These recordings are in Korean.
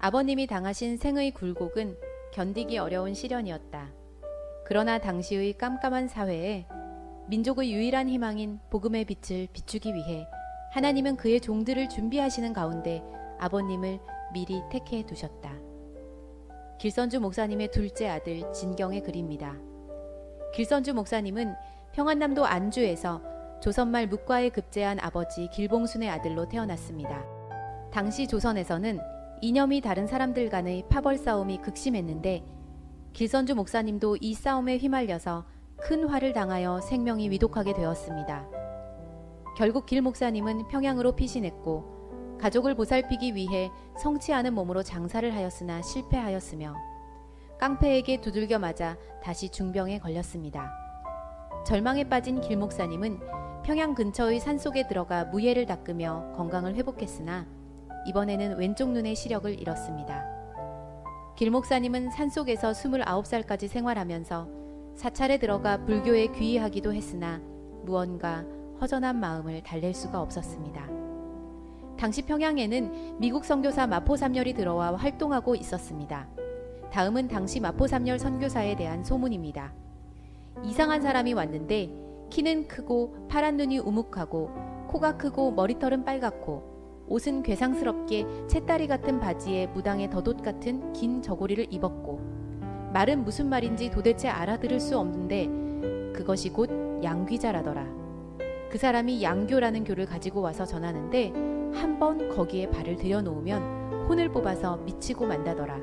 아버님이 당하신 생의 굴곡은 견디기 어려운 시련이었다. 그러나 당시의 깜깜한 사회에 민족의 유일한 희망인 복음의 빛을 비추기 위해 하나님은 그의 종들을 준비하시는 가운데 아버님을 미리 택해 두셨다. 길선주 목사님의 둘째 아들 진경의 글입니다. 길선주 목사님은 평안남도 안주에서 조선말 묵과에 급제한 아버지 길봉순의 아들로 태어났습니다. 당시 조선에서는 이념이 다른 사람들 간의 파벌 싸움이 극심했는데 길선주 목사님도 이 싸움에 휘말려서 큰 화를 당하여 생명이 위독하게 되었습니다. 결국 길 목사님은 평양으로 피신했고 가족을 보살피기 위해 성치 않은 몸으로 장사를 하였으나 실패하였으며 깡패에게 두들겨 맞아 다시 중병에 걸렸습니다. 절망에 빠진 길 목사님은 평양 근처의 산속에 들어가 무예를 닦으며 건강을 회복했으나 이번에는 왼쪽 눈의 시력을 잃었습니다. 길 목사님은 산속에서 29살까지 생활하면서 사찰에 들어가 불교에 귀의하기도 했으나 무언가 허전한 마음을 달랠 수가 없었습니다. 당시 평양에는 미국 선교사 마포삼열이 들어와 활동하고 있었습니다. 다음은 당시 마포삼열 선교사에 대한 소문입니다. 이상한 사람이 왔는데 키는 크고 파란 눈이 우묵하고 코가 크고 머리털은 빨갛고 옷은 괴상스럽게 채다리 같은 바지에 무당의 덧옷 같은 긴 저고리를 입었고 말은 무슨 말인지 도대체 알아들을 수 없는데 그것이 곧 양귀자라더라. 그 사람이 양교라는 교를 가지고 와서 전하는데 한번 거기에 발을 들여놓으면 혼을 뽑아서 미치고 만다더라.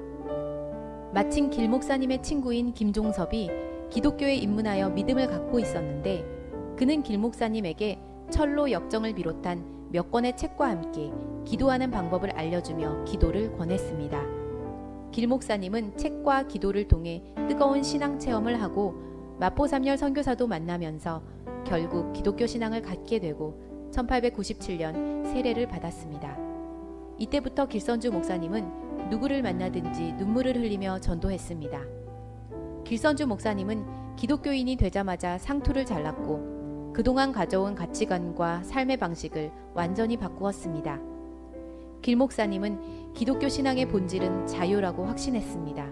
마침 길 목사님의 친구인 김종섭이 기독교에 입문하여 믿음을 갖고 있었는데 그는 길 목사님에게 철로 역정을 비롯한 몇 권의 책과 함께 기도하는 방법을 알려주며 기도를 권했습니다. 길 목사님은 책과 기도를 통해 뜨거운 신앙 체험을 하고 마포삼열 선교사도 만나면서 결국 기독교 신앙을 갖게 되고 1897년 세례를 받았습니다. 이때부터 길선주 목사님은 누구를 만나든지 눈물을 흘리며 전도했습니다. 길선주 목사님은 기독교인이 되자마자 상투를 잘랐고 그동안 가져온 가치관과 삶의 방식을 완전히 바꾸었습니다. 길 목사님은 기독교 신앙의 본질은 자유라고 확신했습니다.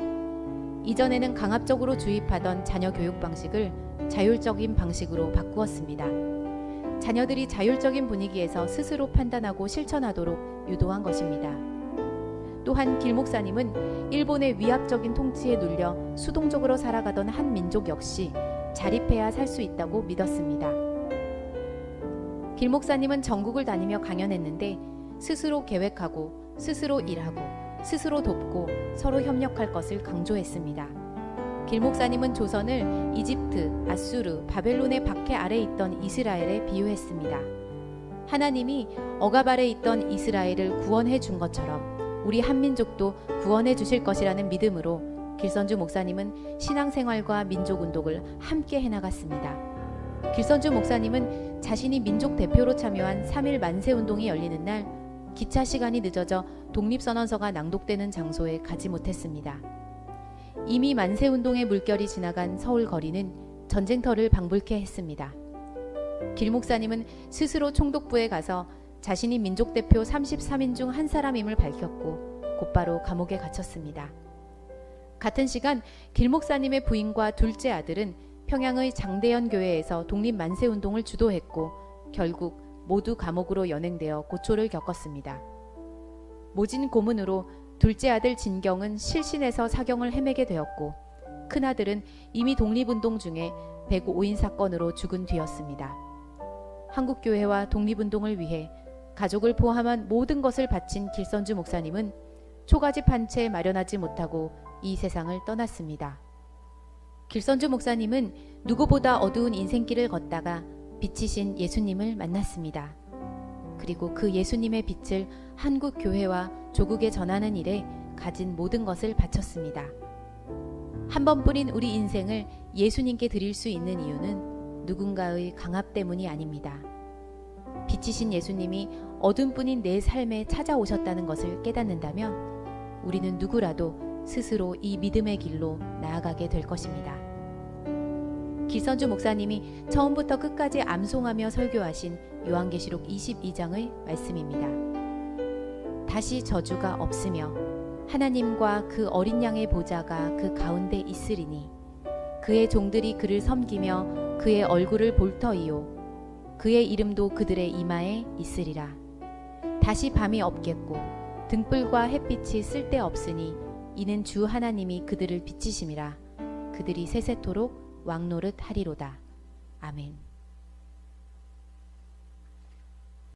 이전에는 강압적으로 주입하던 자녀 교육 방식을 자율적인 방식으로 바꾸었습니다. 자녀들이 자율적인 분위기에서 스스로 판단하고 실천하도록 유도한 것입니다. 또한 길 목사님은 일본의 위압적인 통치에 눌려 수동적으로 살아가던 한 민족 역시 자립해야 살 수 있다고 믿었습니다. 길 목사님은 전국을 다니며 강연했는데 스스로 계획하고 스스로 일하고 스스로 돕고 서로 협력할 것을 강조했습니다. 길 목사님은 조선을 이집트, 아수르, 바벨론의 박해 아래 있던 이스라엘에 비유했습니다. 하나님이 억압 아래 있던 이스라엘을 구원해 준 것처럼 우리 한민족도 구원해 주실 것이라는 믿음으로 길선주 목사님은 신앙생활과 민족운동을 함께 해나갔습니다. 길선주 목사님은 자신이 민족 대표로 참여한 3.1 만세운동이 열리는 날 기차 시간이 늦어져 독립선언서가 낭독되는 장소에 가지 못했습니다. 이미 만세운동의 물결이 지나간 서울 거리는 전쟁터를 방불케 했습니다. 길 목사님은 스스로 총독부에 가서 자신이 민족대표 33인 중 한 사람임을 밝혔고 곧바로 감옥에 갇혔습니다. 같은 시간 길 목사님의 부인과 둘째 아들은 평양의 장대현 교회에서 독립만세운동을 주도했고 결국 모두 감옥으로 연행되어 고초를 겪었습니다. 모진 고문으로 둘째 아들 진경은 실신해서 사경을 헤매게 되었고 큰아들은 이미 독립운동 중에 105인 사건으로 죽은 뒤였습니다. 한국교회와 독립운동을 위해 가족을 포함한 모든 것을 바친 길선주 목사님은 초가집 한 채 마련하지 못하고 이 세상을 떠났습니다. 길선주 목사님은 누구보다 어두운 인생길을 걷다가 빛이신 예수님을 만났습니다. 그리고 그 예수님의 빛을 한국 교회와 조국에 전하는 일에 가진 모든 것을 바쳤습니다. 한 번뿐인 우리 인생을 예수님께 드릴 수 있는 이유는 누군가의 강압 때문이 아닙니다. 빛이신 예수님이 어둠뿐인 내 삶에 찾아오셨다는 것을 깨닫는다면 우리는 누구라도 스스로 이 믿음의 길로 나아가게 될 것입니다. 길선주 목사님이 처음부터 끝까지 암송하며 설교하신 요한계시록 22장의 말씀입니다. 다시 저주가 없으며 하나님과 그 어린 양의 보좌가 그 가운데 있으리니 그의 종들이 그를 섬기며 그의 얼굴을 볼 터이요 그의 이름도 그들의 이마에 있으리라. 다시 밤이 없겠고 등불과 햇빛이 쓸데없으니 이는 주 하나님이 그들을 비치심이라. 그들이 세세토록 왕노릇 하리로다. 아멘.